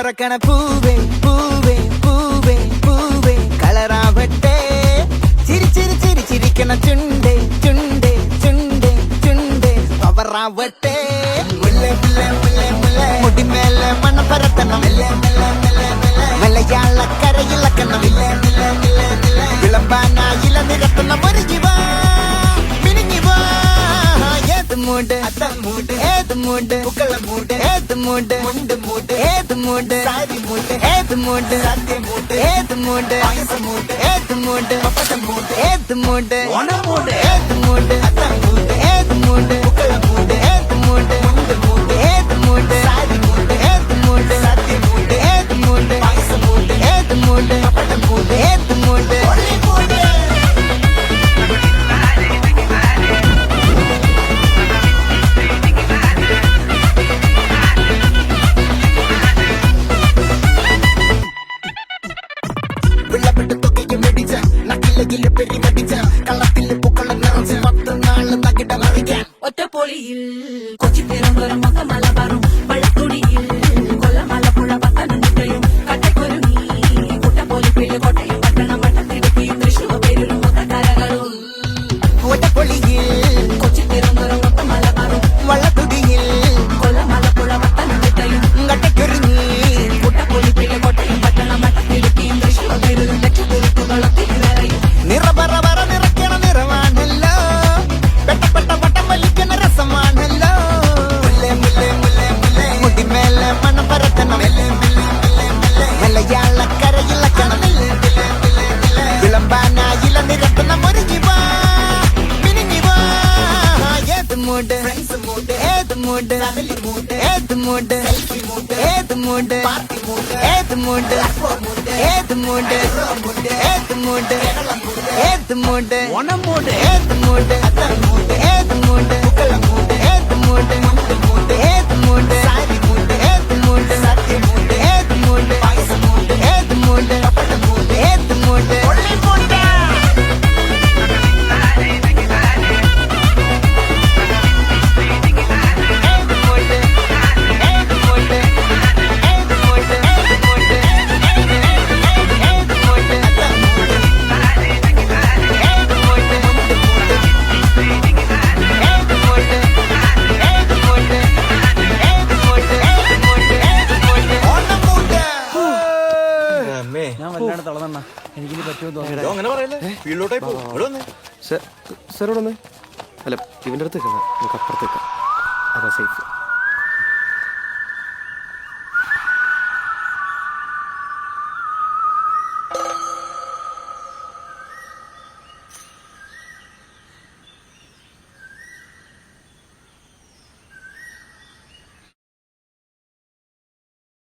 പറക്കണ പൂവേ പൂവേ പൂവേ പൂവേ കളറാവട്ടെ ചിരി ചിരി ചിരി ചിരിക്കണ ചുണ്ടേ ചുണ്ടേ ചുണ്ടേ ചുണ്ടേ പവറാവട്ടെ മുടിമേലെ മണം പരത്തണം മലയാളക്കരയിളക്കണം വിളമ്പാനായില നിരത്തുന്ന മുരുകിവാ മിനിങ്ങിവാ ഏത് മൂട് മൂട് ഏത് മൂട് പുക്കള മൂട് ഏത് മൂട് മുണ്ട് മൂട് ഏത് മൂട് സാരി മൂട് ഏത് മൂട് സത്യം മൂട് ഏത് മൂട് മൂട് ഏത് മൂട് പപ്പടം മൂട് ഏത് മൂട് ഓണം മൂട് ഏത് മൂട് മൂട് ഏത് മൂട് പുക്കള മൂട് ഏത് മൂട് മുണ്ട് മൂട് ഏത് മൂട് സാരി മൂട് ഏത് മൂട് സത്യം മൂട് ഏത് മൂട് മൂട് ഏത് മൂട് പപ്പടം മൂട് ഏത് മൂട് ഒറ്റപ്പൊളിയിൽ കൊച്ചി തിരുവനന്തപുരം മൊത്തം മലബാറും വള്ളത്തുടിയിൽ കൊല്ലമലപ്പുഴ പത്തനംതിട്ടയും കട്ടക്കൊരുങ്ങി കുട്ടപ്പൊലിപ്പില് കോട്ടയം പട്ടണം വട്ടത്തിടുക്കിയും തൃശ്ശൂർ പേരും മൊത്തക്കരകളും ഒറ്റപ്പൊളിയിൽ കൊച്ചി തിരുവനന്തപുരം മൊത്തം മലബാറും വള്ളത്തുടിയിൽ കൊല്ലമലപ്പുഴ പത്തനംതിട്ടയും കട്ടക്കൊരുങ്ങി കുട്ടപ്പൊലിപ്പില് കോട്ടയം പട്ടണം വട്ടത്തിടുക്കിയും തൃശ്ശൂർ പേരും ലക്ഷക്കുരുക്കുകളും തിരുവരയും നിറപറ പറ നിറയ്ക്കണ നിറവാണല്ലോ പെട്ടപ്പെട്ട വട്ടം വലിക്കണ രസമാണല്ലോ മുടിമേലെ മണം പരത്തണം മലയാളക്കരയിളക്കണം വിളമ്പാനായില നിരത്തുന്ന മുരുകിവാ മിനിങ്ങിവാ ഏത് മൂട് ഏത് മൂട് ഏത് മൂട് ഏത് മൂട് ഏത് മൂട് ഏത് മൂട് ഏത് മൂട് ഏത് മൂട് ഓണം മൂട് ഏത് മൂട് ഏത് മൂട് പുക്കള മൂട് ഏത് മൂട് മുണ്ട് മൂട് ഏത് മൂട് സാരി മൂട് ഏത് മൂട് സത്യം മൂട് ഏത് മൂട് മൂട് ഏത് മൂട് പപ്പടം മൂട് ഏത് മൂട് ഞാൻ വല്ലാണ്ട് തളർന്ന എനിക്കിനി പറ്റുമെന്ന് തോന്നുന്നു. അങ്ങനെ പറയല്ലേ, ഫീൽഡിലോട്ടായി പോകും. ഇവിടെ വന്നേ. സാറോട് ഒന്ന് അല്ല ഇവന്റെ അടുത്ത് നമുക്ക് അപ്പുറത്തേക്കാം അതാ സേഫ്.